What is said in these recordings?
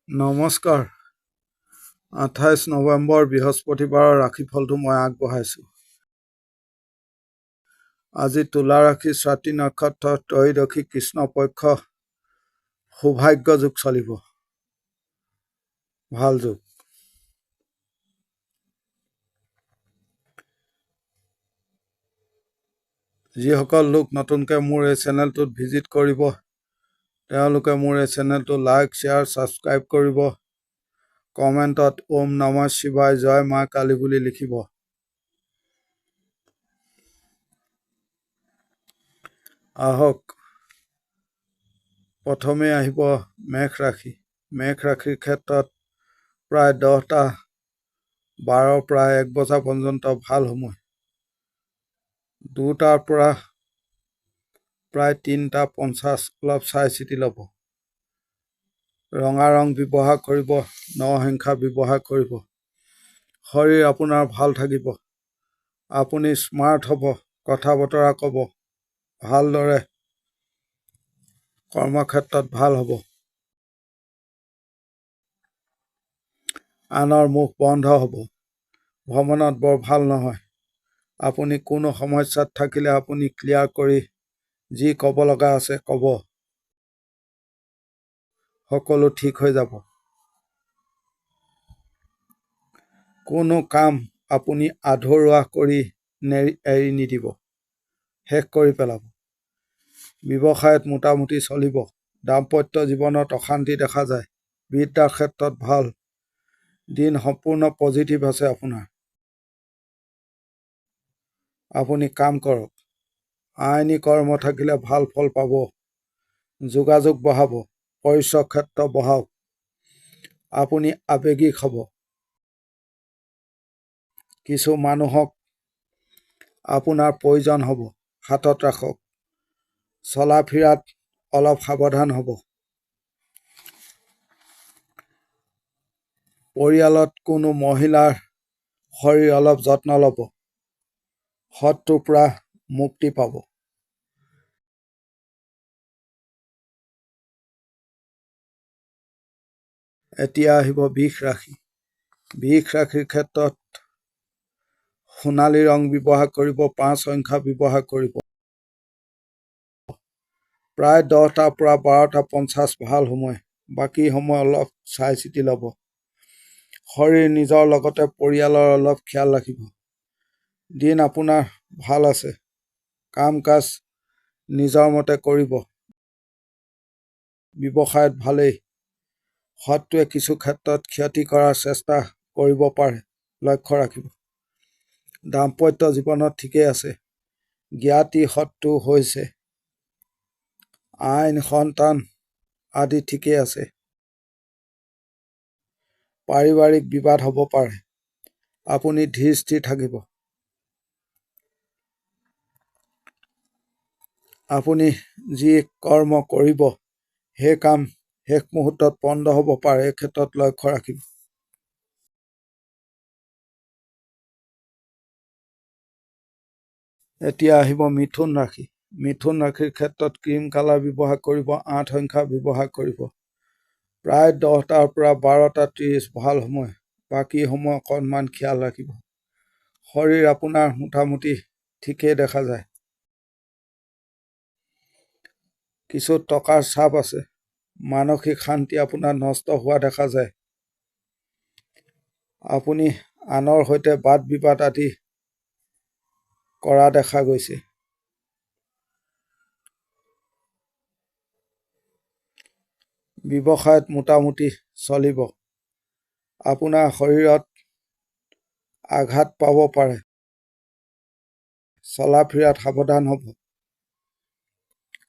নমস্কাৰ। 28 নৱেম্বৰ বৃহস্পতিবাৰৰ ৰাশিফলটো মই আগবঢ়াইছোঁ। আজি তুলা ৰাশি স্বাতী নক্ষত্ৰ ত্ৰয়োদশী কৃষ্ণপক্ষ সৌভাগ্য যুগ চলিব। ভাল যুগ। যিসকল লোক নতুনকৈ মোৰ এই চেনেলটোত ভিজিট কৰিব তেওঁলোকে মোৰ এই চেনেলটো লাইক শ্বেয়াৰ ছাবস্ক্ৰাইব কৰিব। কমেণ্টত ওম নমঃ শিৱায় জয় মা কালী বুলি লিখিব। আহক প্ৰথমে আহিব মেঘ ৰাশি। মেঘ ৰাশিৰ ক্ষেত্ৰত প্ৰায় 10টা 12 প্ৰায় 1 বজা পৰ্যন্ত ভাল সময়। 2টাৰ পৰা প্ৰায় 3টা 50 অলপ চাই চিতি ল'ব। ৰঙা ৰং ব্যৱহাৰ কৰিব, নৰসিংহা ব্যৱহাৰ কৰিব। শৰীৰ আপোনাৰ ভাল থাকিব। আপুনি স্মাৰ্ট হ'ব, কথা বতৰা ক'ব, ভালদৰে কৰ্মক্ষেত্ৰত ভাল হ'ব। আনৰ মুখ বন্ধ হ'ব। ভ্ৰমণত বৰ ভাল নহয়। আপুনি কোনো সমস্যাত থাকিলে আপুনি ক্লিয়াৰ কৰি যি ক'ব লগা আছে ক'ব। সকলো ঠিক হৈ যাব। কোনো কাম আপুনি আধৰুৱা কৰি এৰি নিদিব, শেষ কৰি পেলাব। ব্যৱসায়ত মোটামুটি চলিব। দাম্পত্য জীৱনত অশান্তি দেখা যায়। বিদ্যাৰ ক্ষেত্ৰত ভাল। দিন সম্পূৰ্ণ পজিটিভ আছে আপোনাৰ। আপুনি কাম কৰক। আইনী কৰ্ম থাকিলে ভাল ফল পাব। যোগাযোগ বঢ়াব। পৰিচয় ক্ষেত্ৰ বঢ়াওক। আপুনি আৱেগিক হ'ব। কিছু মানুহক আপোনাৰ প্ৰয়োজন হ'ব, হাতত ৰাখক। চলা ফিৰাত অলপ সাৱধান হ'ব। পৰিয়ালত কোনো মহিলাৰ শৰীৰ অলপ যত্ন ল'ব। শত্ৰুৰ পৰা মুক্তি পাব। এতিয়া আহিব বৃষ ৰাশি। বৃষ ৰাশিৰ ক্ষেত্ৰত সোণালী ৰং ব্যৱহাৰ কৰিব, 5 সংখ্যা ব্যৱহাৰ কৰিব। প্ৰায় 10টাৰ পৰা 12টা 50 ভাল সময়। বাকী সময় অলপ চাই চিতি ল'ব। শৰীৰ নিজৰ লগতে পৰিয়ালৰ অলপ খিয়াল ৰাখিব। দিন আপোনাৰ ভাল আছে। কাম কাজ নিজৰ মতে কৰিব। ব্যৱসায়ত ভালেই। শত্ৰুৱে কিছু ক্ষেত্ৰত ক্ষতি কৰাৰ চেষ্টা কৰিব পাৰে, লক্ষ্য ৰাখিব। দাম্পত্য জীৱনত ঠিকেই আছে। জ্ঞাতি শত্ৰু হৈছে। আইন সন্তান আদি ঠিকেই আছে। পাৰিবাৰিক বিবাদ হ'ব পাৰে। আপুনি ধীৰ স্থিৰ থাকিব। আপুনি যি কৰ্ম কৰিব সেই কাম শেষ মুহূৰ্তত বন্ধ হ'ব পাৰে, এই ক্ষেত্ৰত লক্ষ্য ৰাখিব। এতিয়া আহিব মিথুন ৰাশি। মিথুন ৰাশিৰ ক্ষেত্ৰত ক্ৰীম কালাৰ ব্যৱহাৰ কৰিব, 8 সংখ্যা ব্যৱহাৰ কৰিব। প্ৰায় 10টাৰ পৰা 12টা 30 ভাল সময়। বাকী সময় অকণমান খিয়াল ৰাখিব। শৰীৰ আপোনাৰ মোটামুটি ঠিকেই দেখা যায়। কিছু টকাৰ চাপ আছে। মানসিক শান্তি আপোনাৰ নষ্ট হোৱা দেখা যায়। আপুনি আনৰ সৈতে বাদ বিবাদ আদি কৰা দেখা গৈছে। ব্যৱসায়ত মোটামুটি চলিব। আপোনাৰ শৰীৰত আঘাত পাব পাৰে। চলা ফিৰাত সাৱধান হ'ব।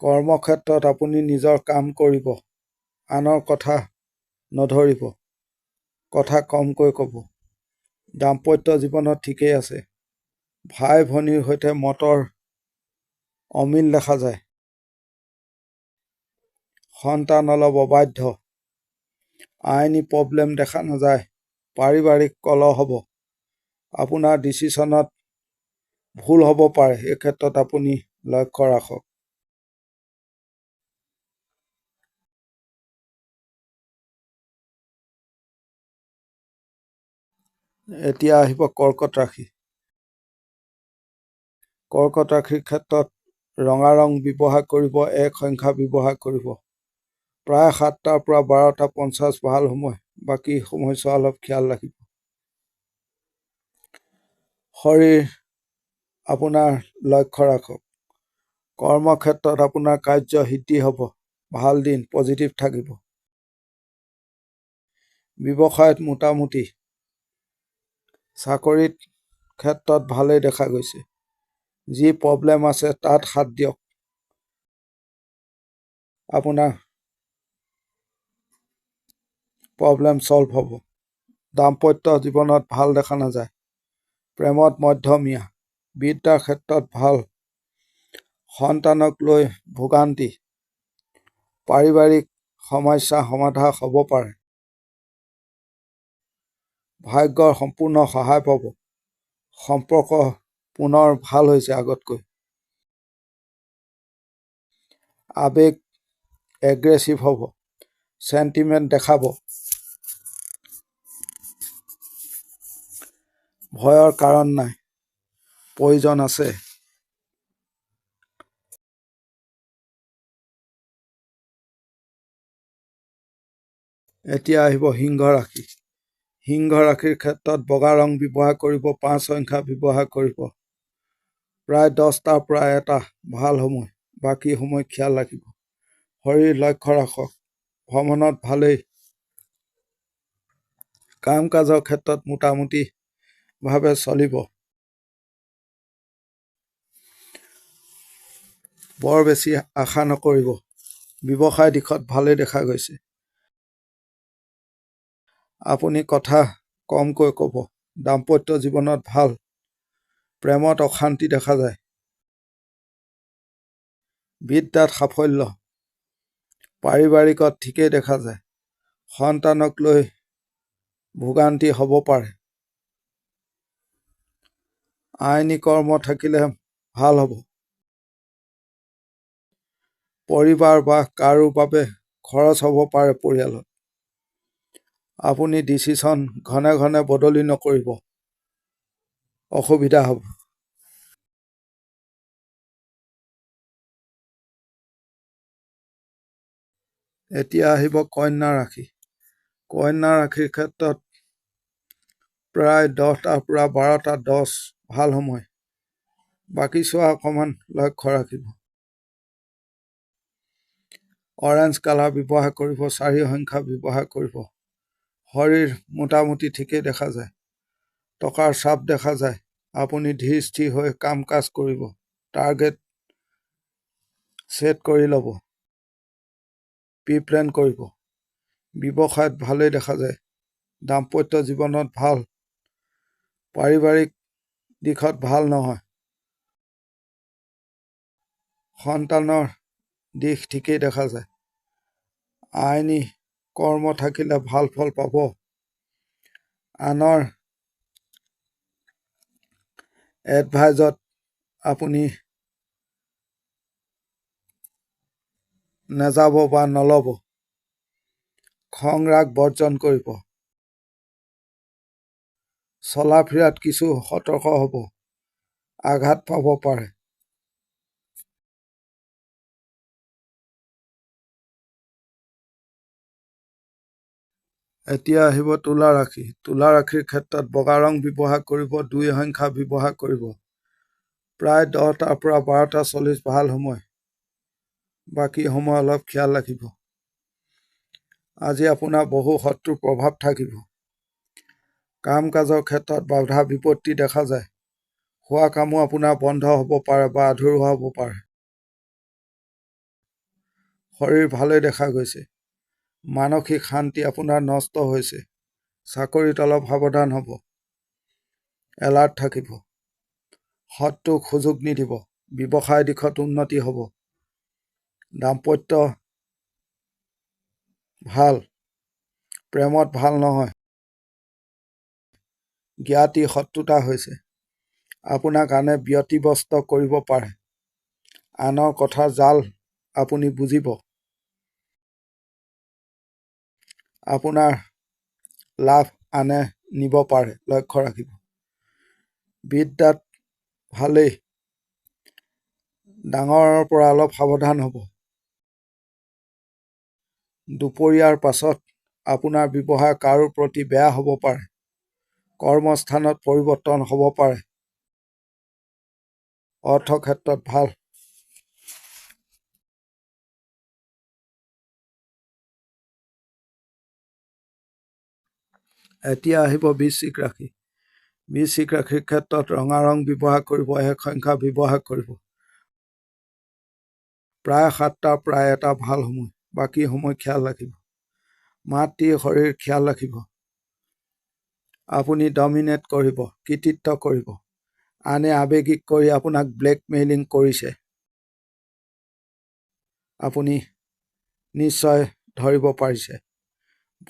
কৰ্মক্ষেত্ৰত আপুনি নিজৰ কাম কৰিব। আনৰ কথা নধৰিব। কথা কমকৈ ক'ব। দাম্পত্য জীৱনত ঠিকেই আছে। ভাই ভনীৰ সৈতে মতৰ অমিল দেখা যায়। সন্তান অলপ অবাধ্য। আইনী প্ৰব্লেম দেখা নাযায়। পাৰিবাৰিক কলহ হ'ব। আপোনাৰ ডিচিশ্যনত ভুল হ'ব পাৰে, এই ক্ষেত্ৰত আপুনি লক্ষ্য ৰাখক। এতিয়া আহিব কৰ্কট ৰাশি। কৰ্কট ৰাশিৰ ক্ষেত্ৰত ৰঙা ৰং ব্যৱহাৰ কৰিব, এক সংখ্যা ব্যৱহাৰ কৰিব। প্ৰায় 7টাৰ পৰা 12:50 ভাল সময়, বাকী সময়ছোৱা অলপ খেয়াল ৰাখিব। শৰীৰ আপোনাৰ লক্ষ্য ৰাখক। কৰ্মক্ষেত্ৰত আপোনাৰ কাৰ্য সিদ্ধি হ'ব, ভাল দিন, পজিটিভ থাকিব। ব্যৱসায়ত মোটামুটি, চাকৰিত ক্ষেত্ৰত ভালেই দেখা গৈছে। যি প্ৰব্লেম আছে তাত হাত দিয়ক, আপোনাৰ প্ৰব্লেম ছল্ভ হ'ব। দাম্পত্য জীৱনত ভাল দেখা নাযায়, প্ৰেমত মধ্যমীয়া। বিদ্যাৰ ক্ষেত্ৰত ভাল, সন্তানক লৈ ভোগান্তি। পাৰিবাৰিক সমস্যা সমাধা হ'ব পাৰে। ভাগ্যৰ সম্পূৰ্ণ সহায় পাব। সম্পৰ্ক পুনৰ ভাল হৈছে আগতকৈ। আবেগ এগ্ৰেছিভ হ'ব, চেণ্টিমেণ্ট দেখাব। ভয়ৰ কাৰণ নাই, প্ৰয়োজন আছে। এতিয়া আহিব সিংহ ৰাশি। সিংহ ৰাশিৰ ক্ষেত্ৰত বগা ৰং ব্যৱহাৰ কৰিব, 5 সংখ্যা ব্যৱহাৰ কৰিব। প্ৰায় 10টাৰ পৰা 1টা ভাল সময়, বাকী সময় খেয়াল ৰাখিব। শৰীৰ লক্ষ্য ৰাখক, ভ্ৰমণত ভালেই। কাম কাজৰ ক্ষেত্ৰত মোটামুটিভাৱে চলিব। বৰ বেছি আশা নকৰিব। ব্যৱসায় দিশত ভালেই দেখা গৈছে। আপুনি কথা কমকৈ ক'ব। দাম্পত্য জীৱনত ভাল, প্ৰেমত অশান্তি দেখা যায়। বিদ্যাত সাফল্য, পাৰিবাৰিকত ঠিকেই দেখা যায়। সন্তানক লৈ ভোগান্তি হ'ব পাৰে। আইনী কৰ্ম থাকিলে ভাল হ'ব। পৰিবাৰ বা কাৰো বাবে খৰচ হ'ব পাৰে পৰিয়ালত। আপুনি ডিচিশ্যন ঘনে ঘনে বদলি নকৰিব, অসুবিধা হ'ব। এতিয়া আহিব কন্যা ৰাশি। কন্যা ৰাশিৰ ক্ষেত্ৰত প্ৰায় 10টাৰ পৰা 12:10 ভাল সময়, বাকী চোৱা অকণমান লক্ষ্য ৰাখিব। অৰেঞ্জ কালাৰ ব্যৱহাৰ কৰিব, 4 সংখ্যা ব্যৱহাৰ কৰিব। শৰীৰ মোটামুটি ঠিকেই দেখা যায়। টকাৰ চাপ দেখা যায়। আপুনি ধীৰ স্থিৰ হৈ কাম কাজ কৰিব, টাৰ্গেট ছেট কৰি ল'ব, প্ৰি-প্লেন কৰিব। ব্যৱসায়ত ভালেই দেখা যায়। দাম্পত্য জীৱনত ভাল, পাৰিবাৰিক দিশত ভাল নহয়। সন্তানৰ দিশ ঠিকেই দেখা যায়। আইনী কৰ্ম থাকিলে ভাল ফল পাব। আনৰ এডভাইজত আপুনি নাযাব বা নল'ব। খং ৰাগ বৰ্জন কৰিব। চলা ফিৰাত কিছু সতৰ্ক হ'ব, আঘাত পাব পাৰে। এতিয়া আহিব তুলা ৰাশি। তুলা ৰাশিৰ ক্ষেত্ৰত বগা ৰং ব্যৱহাৰ কৰিব, 2 সংখ্যা ব্যৱহাৰ কৰিব। প্ৰায় 10টাৰ পৰা 12:40 ভাল সময়, বাকী সময় অলপ খেয়াল ৰাখিব। আজি আপোনাৰ বহু শত্ৰুৰ প্ৰভাৱ থাকিব। কাম কাজৰ ক্ষেত্ৰত বাধা বিপত্তি দেখা যায়। হোৱা কামো আপোনাৰ বন্ধ হ'ব পাৰে বা আধৰুৱা হ'ব পাৰে। শৰীৰ ভালেই দেখা গৈছে। মানসিক শান্তি আপোনাৰ নষ্ট হৈছে। চাকৰিত অলপ সাৱধান হ'ব, এলাৰ্ট থাকিব। শত্ৰুক সুযোগ নিদিব। ব্যৱসায় দিশত উন্নতি হ'ব। দাম্পত্য ভাল, প্ৰেমত ভাল নহয়। জ্ঞাতি শত্ৰুতা হৈছে। আপোনাক আনে ব্যতিব্যস্ত কৰিব পাৰে। আনৰ কথাৰ জাল আপুনি বুজিব। আপোনাৰ লাভ আনে নিব পাৰে, লক্ষ্য ৰাখিব। বিদ্যাত ভালেই, ডাঙৰৰ পৰা অলপ সাৱধান হ'ব। দুপৰীয়াৰ পাছত আপোনাৰ ব্যৱহাৰ কাৰো প্ৰতি বেয়া হ'ব পাৰে। কৰ্মস্থানত পৰিৱৰ্তন হ'ব পাৰে। অৰ্থ ক্ষেত্ৰত ভাল। এতিয়া আহিব বৃশ্চিক ৰাশি। বৃশ্চিক ৰাশিৰ ক্ষেত্ৰত ৰঙা ৰং ব্যৱহাৰ কৰিব, এক সংখ্যা ব্যৱহাৰ কৰিব। প্ৰায় 7টাৰ প্ৰায় এটা ভাল সময়, বাকী সময় খেয়াল ৰাখিব। মাতৃ শৰীৰ খেয়াল ৰাখিব। আপুনি ডমিনেট কৰিব, কৃতিত্ব কৰিব। আনে আৱেগিক কৰি আপোনাক ব্লেকমেইলিং কৰিছে, আপুনি নিশ্চয় ধৰিব পাৰিছে।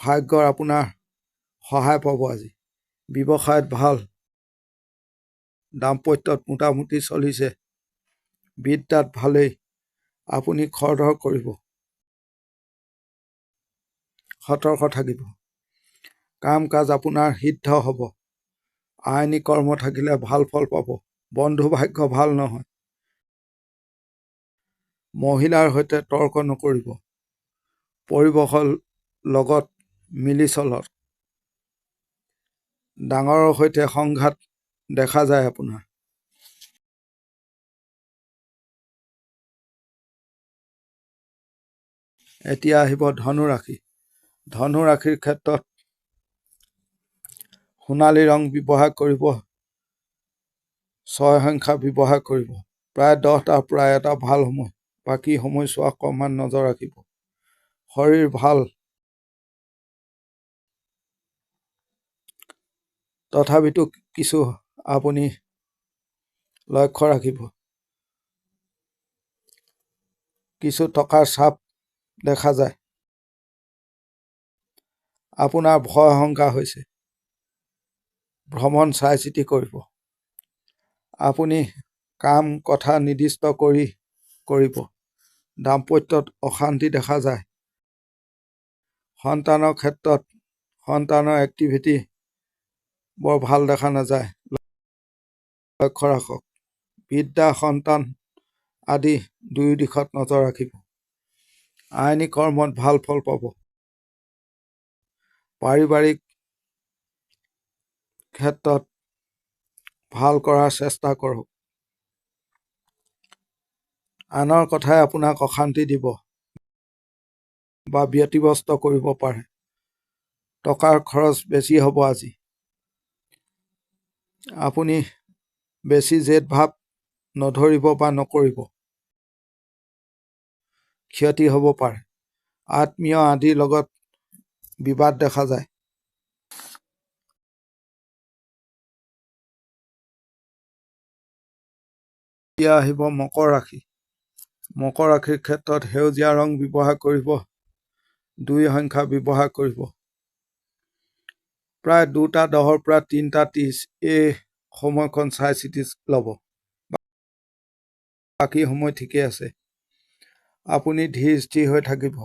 ভাগ্যৰ আপোনাৰ সহায় পাব আজি। ব্যৱসায়ত ভাল, দাম্পত্যত মোটামুটি চলিছে। বিদ্যাত ভালেই, আপুনি খৰধৰ কৰিব, সতৰ্ক থাকিব। কাম কাজ আপোনাৰ সিদ্ধ হ'ব। আইনী কৰ্ম থাকিলে ভাল ফল পাব। বন্ধু ভাগ্য ভাল নহয়। মহিলাৰ সৈতে তৰ্ক নকৰিব। পৰিৱেশৰ লগত মিলি চলক। ডাঙৰৰ সৈতে সংঘাত দেখা যায় আপোনাৰ। এতিয়া আহিব ধনু ৰাশি। ধনু ৰাশিৰ ক্ষেত্ৰত সোণালী ৰং ব্যৱহাৰ কৰিব, 6 সংখ্যা ব্যৱহাৰ কৰিব। প্ৰায় 10টাৰ প্ৰায় এটা ভাল সময়, বাকী সময়ছোৱা অকণমান নজৰ ৰাখিব। শৰীৰ ভাল, তথাপিতো কিছু আপুনি লক্ষ্য ৰাখিব। কিছু টকাৰ চাপ দেখা যায়। আপোনাৰ ভয় শংকা হৈছে। ভ্ৰমণ চাই চিতি কৰিব। আপুনি কাম কথা নিৰ্দিষ্ট কৰি কৰিব। দাম্পত্যত অশান্তি দেখা যায়। সন্তানৰ ক্ষেত্ৰত সন্তানৰ এক্টিভিটি বৰ ভাল দেখা নাযায়, লক্ষ্য ৰাখক। বিদ্যা, সন্তান আদি দুয়ো দিশত নজৰ ৰাখিব। আইনী কৰ্মত ভাল ফল পাব। পাৰিবাৰিক ক্ষেত্ৰত ভাল কৰাৰ চেষ্টা কৰক। আনৰ কথাই আপোনাক অশান্তি দিব বা ব্যতিব্যস্ত কৰিব পাৰে। টকাৰ খৰচ বেছি হ'ব আজি। আপুনি বেছি জেদ ভাৱ নধৰিব বা নকৰিব, ক্ষতি হ'ব পাৰে। আত্মীয় আদিৰ লগত বিবাদ দেখা যায়। এতিয়া আহিব মকৰ ৰাশি। মকৰ ৰাশিৰ ক্ষেত্ৰত সেউজীয়া ৰং ব্যৱহাৰ কৰিব, 2 সংখ্যা ব্যৱহাৰ কৰিব। প্ৰায় 2টা 10ৰ পৰা 3টা 30 এই সময়খন চাই চিতি ল'ব, বাকী সময় ঠিকে আছে। আপুনি ধীৰ স্থিৰ হৈ থাকিব।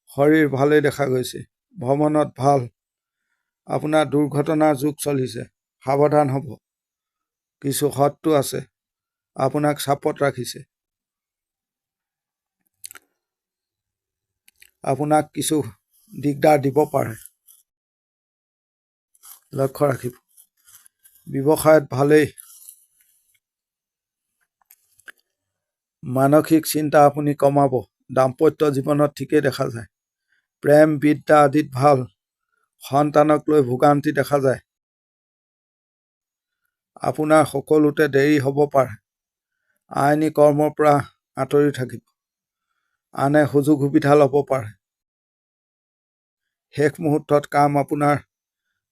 শৰীৰ ভালেই দেখা গৈছে। ভ্ৰমণত ভাল। আপোনাৰ দুৰ্ঘটনাৰ যুগ চলিছে, সাৱধান হ'ব। কিছু শত্ৰু আছে, আপোনাক চাপত ৰাখিছে। আপোনাক কিছু দিগদাৰ দিব পাৰে, লক্ষ্য ৰাখিব। ব্যৱসায়ত ভালেই। মানসিক চিন্তা আপুনি কমাব। দাম্পত্য জীৱনত ঠিকেই দেখা যায়। প্ৰেম, বিদ্যা আদিত ভাল। সন্তানক লৈ ভোগান্তি দেখা যায়। আপোনাৰ সকলোতে দেৰি হ'ব পাৰে। আইনী কৰ্মৰ পৰা আঁতৰি থাকিব। আনে সুযোগ সুবিধা ল'ব পাৰে। শেষ মুহূৰ্তত কাম আপোনাৰ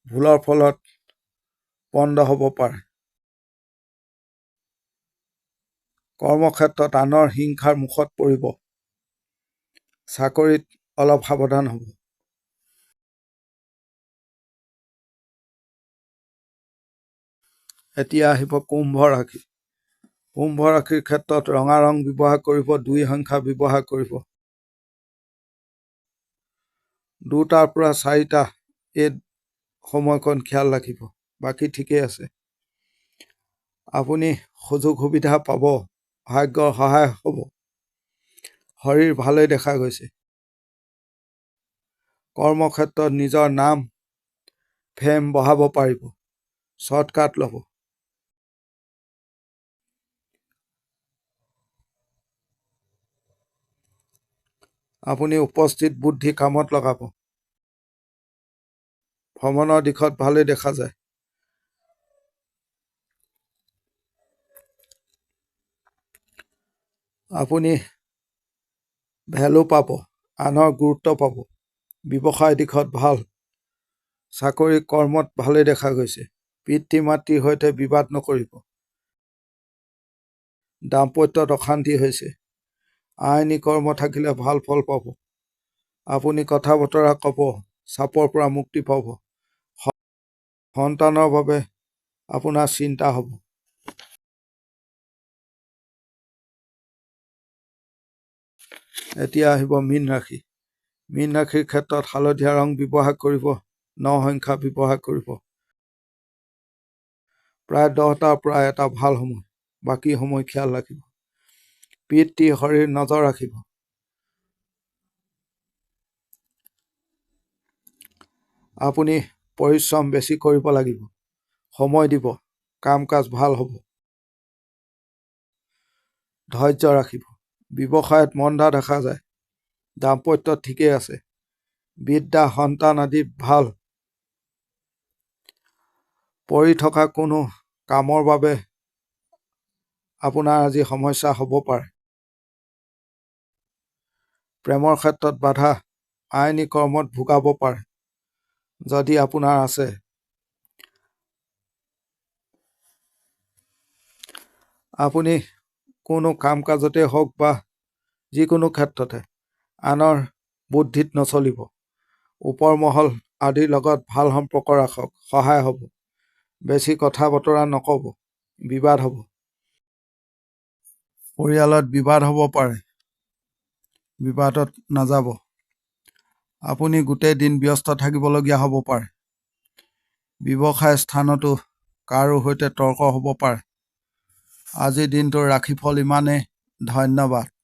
ভুলৰ ফলত বন্ধ হ'ব পাৰে। কৰ্মক্ষেত্ৰত আনৰ হিংসাৰ মুখত পৰিব। চাকৰিত অলপ সাৱধান হ'ব। এতিয়া আহিব কুম্ভ ৰাশি। কুম্ভ ৰাশিৰ ক্ষেত্ৰত ৰঙা ৰং ব্যৱহাৰ কৰিব, 2 সংখ্যা ব্যৱহাৰ কৰিব। 2টাৰ পৰা 4টা এই সময়কণ খিয়াল ৰাখিব। বাকী ঠিকেই আছে। আপুনি সুযোগ সুবিধা পাব, ভাগ্যৰ সহায় হ'ব। শৰীৰ ভালেই দেখা গৈছে। কৰ্মক্ষেত্ৰত নিজৰ নাম ফেম বঢ়াব পাৰিব। শ্বৰ্টকাট ল'ব। আপুনি উপস্থিত বুদ্ধি কামত লগাব। ভ্ৰমণৰ দিশত ভালেই দেখা যায়। আপুনি ভেলু পাব, আনৰ গুৰুত্ব পাব। ব্যৱসায় দিশত ভাল। চাকৰি কৰ্মত ভালেই দেখা গৈছে। পিতৃ মাতৃৰ সৈতে বিবাদ নকৰিব। দাম্পত্যত অশান্তি হৈছে। আইনী কৰ্ম থাকিলে ভাল ফল পাব। আপুনি কথা বতৰা ক'ব, চাপৰ পৰা মুক্তি পাব। সন্তানৰ বাবে আপোনাৰ চিন্তা হ'ব। এতিয়া আহিব মীন ৰাশি। মীন ৰাশিৰ ক্ষেত্ৰত হালধীয়া ৰং ব্যৱহাৰ কৰিব, 9 সংখ্যা ব্যৱহাৰ কৰিব। প্ৰায় 10টাৰ পৰা এটা ভাল সময়। বাকী সময় খিয়াল ৰাখিব। পিতৃ শৰীৰ নজৰ ৰাখিব। আপুনি পৰিশ্ৰম বেছি কৰিব লাগিব। সময় দিব, কাম কাজ ভাল হ'ব। ধৈৰ্য ৰাখিব। ব্যৱসায়ত মন্দা দেখা যায়। দাম্পত্যত ঠিকেই আছে। বিদ্যা সন্তান আদি ভাল। পৰি থকা কোনো কামৰ বাবে আপোনাৰ আজি সমস্যা হ'ব পাৰে। প্ৰেমৰ ক্ষেত্ৰত বাধা, আইনী কৰ্মত ভোগাব পাৰে। যদি আপোনাৰ আছে, আপুনি কোনো কাম কাজতে হওক বা যিকোনো ক্ষেত্ৰতে আনৰ বুদ্ধিত নচলিব। ওপৰ মহল আদিৰ লগত ভাল সম্পৰ্ক ৰাখক, সহায় হ'ব। বেছি কথা বতৰা নক'ব, বিবাদ হ'ব। পৰিয়ালত বিবাদ হ'ব পাৰে। বিবাদত নাযাব। আপুনি গোটেই দিন ব্যস্ত থাকিবলগীয়া হ'ব পাৰে। ব্যৱসায় স্থানতো কাৰো সৈতে তৰ্ক হ'ব পাৰে। আজিৰ দিনটোৰ ৰাশিফল ইমানেই। ধন্যবাদ।